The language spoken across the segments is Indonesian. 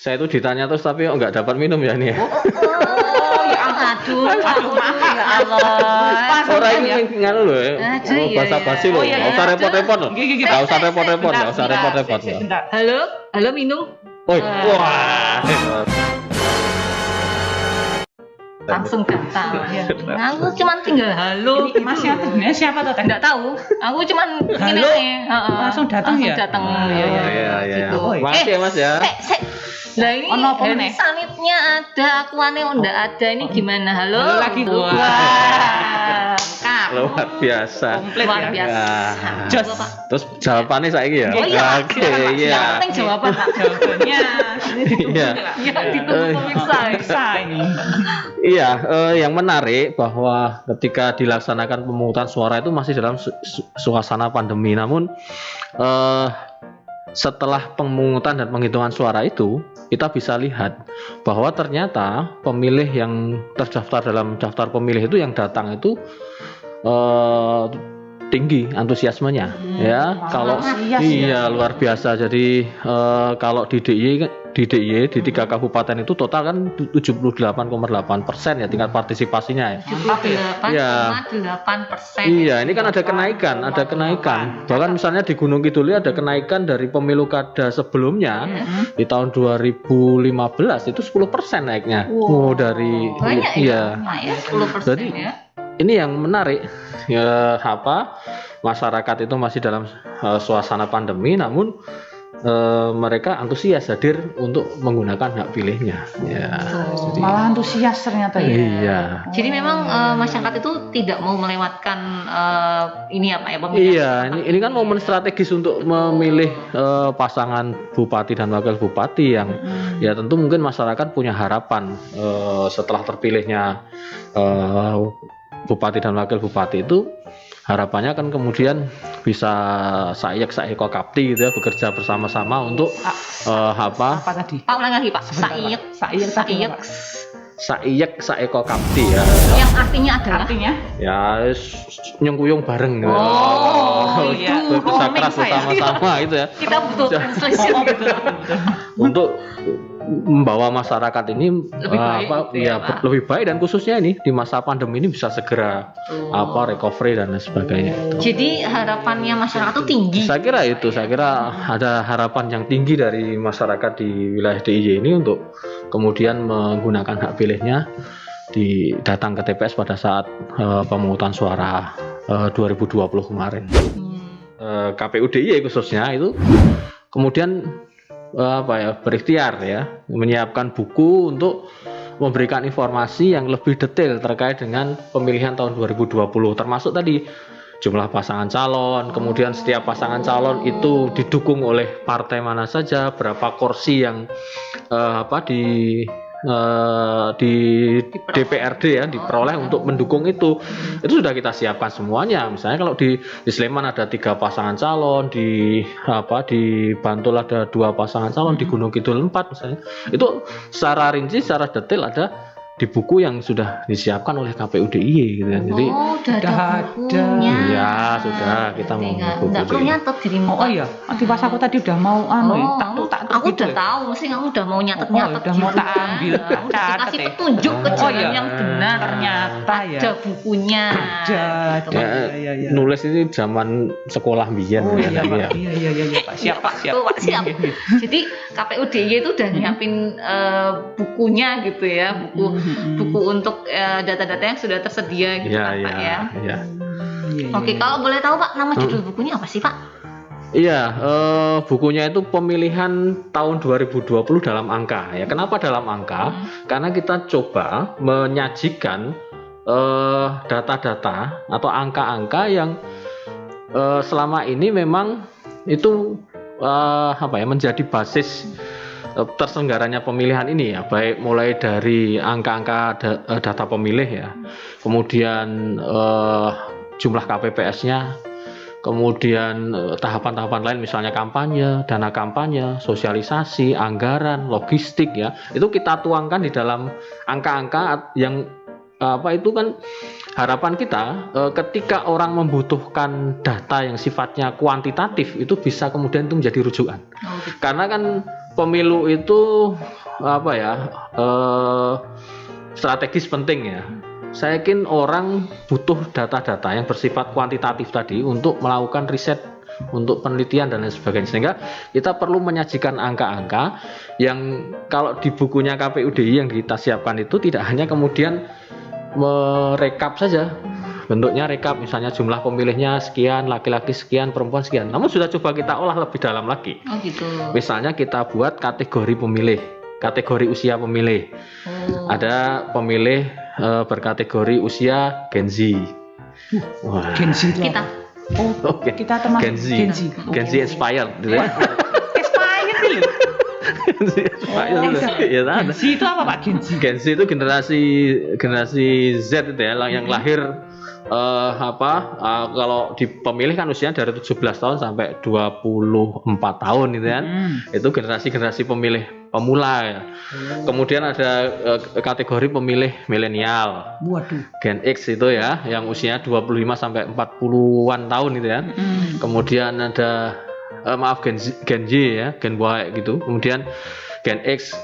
Saya itu ditanya terus tapi kok nggak dapat minum ya nih. Aduh, maaf ya Allah. Orang ini nganu loh ya. Bahasa basi loh. Nggak usah repot-repot loh. Nggak usah repot-repot. Nggak usah repot-repot. Halo minum. Wah. Langsung datang. Aku cuma tinggal halo. Masnya siapa tuh? Enggak tahu. Aku cuma halo. Langsung datang ya. Datang. Iya. Makasih ya Mas ya. Lah ini hand sanitnya ada, akuannya enggak ada. Ini gimana? Halo lagi. Wah. Luar biasa. Luar biasa. Terus jawabannya saya ya. Oke, iya. Yang penting jawaban Pak. Jawabannya. Iya. Ditunggu pemirsa ini. Iya, yang menarik bahwa ketika dilaksanakan pemungutan suara itu masih dalam suasana pandemi. Namun setelah pemungutan dan penghitungan suara itu, kita bisa lihat bahwa ternyata pemilih yang terdaftar dalam daftar pemilih itu yang datang itu tinggi antusiasmenya kalau iya luar biasa. Jadi kalau di DIY di 3 kabupaten itu total kan 78,8% ya tingkat partisipasinya ya. 78,8%. Iya, ini kan ada kenaikan. Bahkan misalnya di Gunung Kidul ada kenaikan dari pemilu kada sebelumnya di tahun 2015 itu 10% naiknya. Dari banyak ya 10% jadi, ya. Ini yang menarik masyarakat itu masih dalam suasana pandemi, namun mereka antusias hadir untuk menggunakan hak pilihnya. Jadi, malah antusias ternyata ya. Iya. Jadi memang masyarakat itu tidak mau melewatkan ini apa ya pemilihan. Iya, ini kan momen strategis untuk memilih pasangan bupati dan wakil bupati yang ya tentu mungkin masyarakat punya harapan setelah terpilihnya bupati dan wakil bupati itu. Harapannya kan kemudian bisa saeko kapti gitu ya, bekerja bersama-sama untuk apa tadi? Pak ulang lagi Pak. saeko kapti ya. Yang artinya adalah ya nyengkuyung bareng gitu. Iya. Bekerja keras bersama-sama itu ya. Kita butuh translation gitu. Untuk membawa masyarakat ini lebih baik dan khususnya ini di masa pandemi ini bisa segera recovery dan sebagainya. Jadi harapannya masyarakat itu tinggi. Saya kira ada harapan yang tinggi dari masyarakat di wilayah DIY ini untuk kemudian menggunakan hak pilihnya datang ke TPS pada saat pemungutan suara 2020 kemarin. KPU DIY khususnya itu kemudian berikhtiar ya menyiapkan buku untuk memberikan informasi yang lebih detail terkait dengan pemilihan tahun 2020, termasuk tadi jumlah pasangan calon, kemudian setiap pasangan calon itu didukung oleh partai mana saja, berapa kursi yang di DPRD ya diperoleh untuk mendukung itu sudah kita siapkan semuanya. Misalnya kalau di Sleman ada 3 pasangan calon, di Bantul ada 2 pasangan calon, di Gunung Kidul 4 misalnya, itu secara rinci secara detail ada di buku yang sudah disiapkan oleh KPU DIY gitu kan. Jadi sudah ada bukunya. Ya sudah, kita mau buku. Enggak perlu nyatet dirimu. Oh iya, nanti pas aku tadi udah mau aku udah tahu, mesti kamu udah mau nyatet-nyatet udah mau tak ambil. Kamu dikasih petunjuk ke jalan yang benar. Ternyata ya. Ada bukunya. Ada. Nulis ini zaman sekolah biyen. Iya Pak. Siap. Siap. Jadi KPU DIY itu udah nyiapin bukunya gitu ya, buku untuk data-data yang sudah tersedia gitu Pak ya. Oke, kalau boleh tahu Pak, nama judul bukunya apa sih Pak? Iya, bukunya itu pemilihan tahun 2020 dalam angka ya. Kenapa dalam angka? Karena kita coba menyajikan data-data atau angka-angka yang selama ini memang itu menjadi basis terselenggaranya pemilihan ini ya, baik mulai dari angka-angka data pemilih ya, kemudian jumlah KPPS-nya, kemudian tahapan-tahapan lain misalnya kampanye, dana kampanye, sosialisasi, anggaran, logistik ya, itu kita tuangkan di dalam angka-angka yang itu kan harapan kita ketika orang membutuhkan data yang sifatnya kuantitatif itu bisa kemudian itu menjadi rujukan. Karena kan pemilu itu apa ya, strategis penting ya. Saya yakin orang butuh data-data yang bersifat kuantitatif tadi untuk melakukan riset, untuk penelitian dan lain sebagainya, sehingga kita perlu menyajikan angka-angka yang kalau di bukunya KPUDI yang kita siapkan itu tidak hanya kemudian merekap saja, bentuknya rekap, misalnya jumlah pemilihnya sekian, laki-laki sekian, perempuan sekian, namun sudah coba kita olah lebih dalam lagi. Gitu. Misalnya kita buat kategori pemilih, kategori usia pemilih. Ada pemilih berkategori usia Gen Z. Wah. Gen Z itu kita. Okay. Kita termasuk Gen Z. Gen Z inspired, gitu ya. Inspired itu. Gen Z itu apa Pak? Gen Z itu generasi Z itu ya, yang lahir kalau di pemilih kan usianya dari 17 tahun sampai 24 tahun gitu kan. Itu generasi pemilih pemula ya. Kemudian ada kategori pemilih milenial. Waduh. Gen X itu ya, yang usianya 25 sampai 40-an tahun gitu ya. Kemudian ada Gen Z ya, Gen Y gitu. Kemudian Gen X,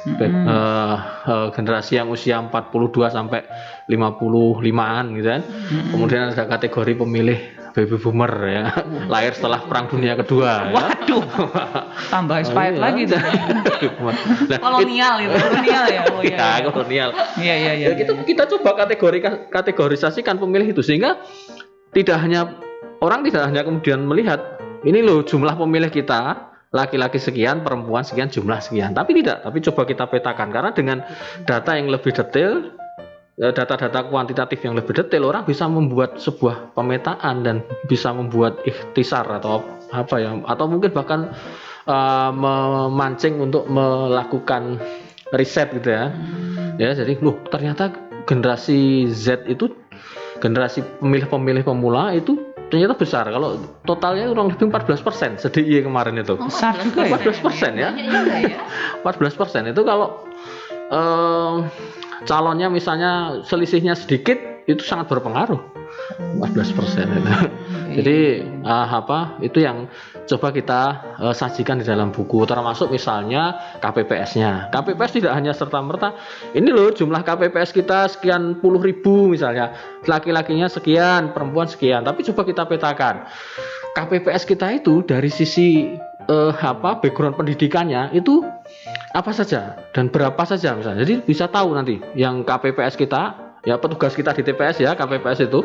generasi yang usia 42 sampai 55-an gitu kan. Kemudian ada kategori pemilih baby boomer ya, lahir setelah Perang Dunia Kedua. Waduh. Tambah expired lagi tuh. Kolonial itu. Kolonial ya. Oh iya. Ya, kolonial. Iya. Kita coba kategorisasikan pemilih itu, sehingga orang tidak hanya kemudian melihat ini loh jumlah pemilih kita, laki-laki sekian, perempuan sekian, jumlah sekian. Tapi coba kita petakan, karena dengan data yang lebih detail, data-data kuantitatif yang lebih detail, orang bisa membuat sebuah pemetaan dan bisa membuat ikhtisar atau apa ya, atau mungkin bahkan memancing untuk melakukan riset gitu ya. Ya, jadi ternyata generasi Z itu, generasi pemilih pemula itu ternyata besar. Kalau totalnya kurang lebih 14% se-DIY kemarin itu. Besar juga ya. 14% ya. 14% itu kalau calonnya misalnya selisihnya sedikit, itu sangat berpengaruh. 14% itu. Jadi itu yang coba kita sajikan di dalam buku, termasuk misalnya KPPS-nya. KPPS tidak hanya serta-merta ini loh jumlah KPPS kita sekian puluh ribu misalnya, laki-lakinya sekian, perempuan sekian, tapi coba kita petakan KPPS kita itu dari sisi background pendidikannya itu apa saja dan berapa saja misalnya. Jadi bisa tahu nanti yang KPPS kita, ya petugas kita di TPS ya, KPPS itu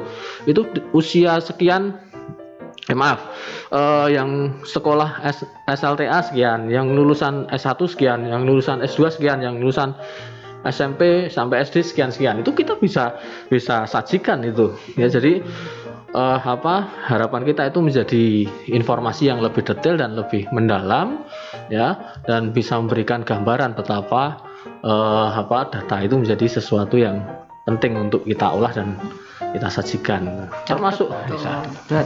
usia sekian, yang sekolah SLTA sekian, yang lulusan S1 sekian, yang lulusan S2 sekian, yang lulusan SMP sampai SD sekian. Itu kita bisa sajikan itu ya. Jadi harapan kita itu menjadi informasi yang lebih detail dan lebih mendalam ya, dan bisa memberikan gambaran betapa data itu menjadi sesuatu yang penting untuk kita olah dan kita sajikan, termasuk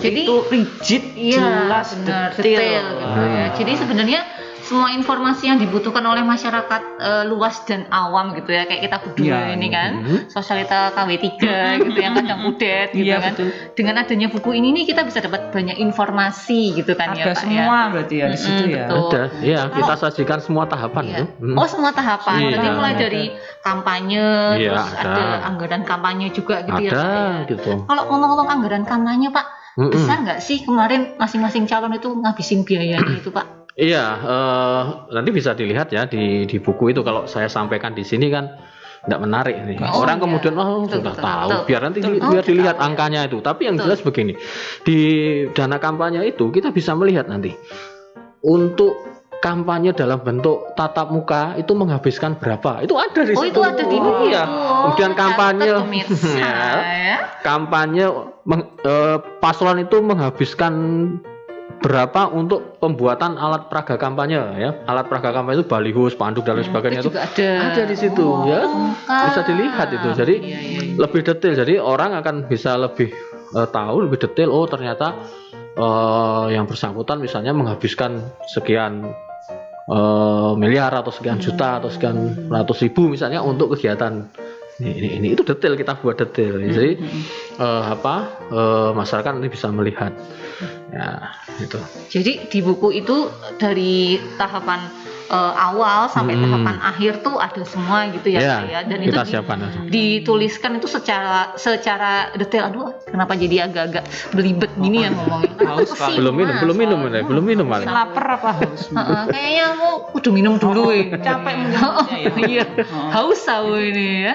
jadi itu rigid, jelas, detail gitu ya. Jadi sebenarnya semua informasi yang dibutuhkan oleh masyarakat luas dan awam gitu ya, kayak kita berdua ini kan, sosialita KW3 gitu yang kadang kudet gitu kan. Betul. Dengan adanya buku ini nih kita bisa dapat banyak informasi gitu kan. Ada ya Pak semua ya. Berarti ya di situ ya. Ada, ya kita sajikan semua tahapan itu. Oh, semua tahapan. Jadi mulai dari kampanye, terus ada anggaran kampanye juga gitu ya. Gitu. Kalau ngomong-ngomong anggaran kampanye Pak, besar nggak sih kemarin masing-masing calon itu ngabisin biayanya itu Pak? Iya, nanti bisa dilihat ya di buku itu. Kalau saya sampaikan di sini kan tidak menarik nih. Orang kemudian sudah tahu. Biar nanti biar dilihat angkanya itu. Tapi yang jelas begini, di dana kampanye itu kita bisa melihat nanti untuk kampanye dalam bentuk tatap muka itu menghabiskan berapa. Itu ada di situ. Itu ada di buku. Iya. Kemudian kampanye paslon itu menghabiskan berapa untuk pembuatan alat peraga kampanye ya. Alat peraga kampanye itu baliho, spanduk dan lain sebagainya itu ada di situ ya. Bisa dilihat itu. Jadi lebih detail. Jadi orang akan bisa lebih tahu lebih detail, ternyata yang bersangkutan misalnya menghabiskan sekian miliar atau sekian juta atau sekian ratus ribu misalnya untuk kegiatan ini itu detail, kita buat detail. Jadi masyarakat nanti bisa melihat ya itu. Jadi di buku itu dari tahapan awal sampai tahapan akhir tuh ada semua gitu ya, Pak ya. Dan kita itu siapkan dituliskan itu secara detail. Aduh, kenapa jadi agak-agak belibet gini ya ngomongnya? Haus, Pak. belum minum paling. Lapar apa haus? Kayaknya aku kudu minum dulu capek mungkin. Iya, haus aku ini ya.